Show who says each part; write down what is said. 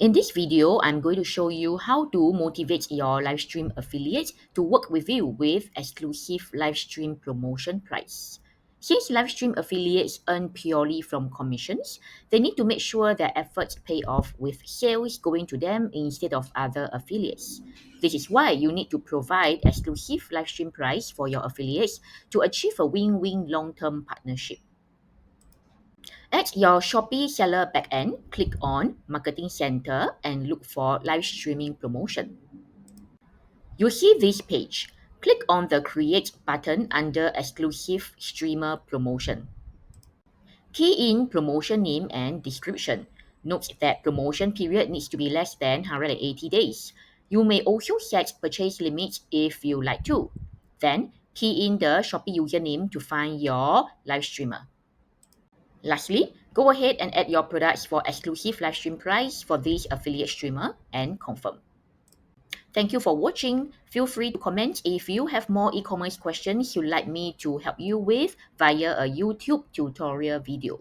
Speaker 1: In this video, I'm going to show you how to motivate your livestream affiliates to work with you with exclusive livestream promotion price. Since livestream affiliates earn purely from commissions, they need to make sure their efforts pay off with sales going to them instead of other affiliates. This is why you need to provide exclusive livestream price for your affiliates to achieve a win-win long-term partnership. At your Shopee seller backend, click on Marketing Center and look for live streaming promotion. You'll see this page. Click on the Create button under Exclusive Streamer Promotion. Key in promotion name and description. Note that promotion period needs to be less than 180 days. You may also set purchase limits if you like to. Then, key in the Shopee username to find your live streamer. Lastly, go ahead and add your products for exclusive live stream price for this affiliate streamer and confirm. Thank you for watching. Feel free to comment if you have more e-commerce questions you'd like me to help you with via a YouTube tutorial video.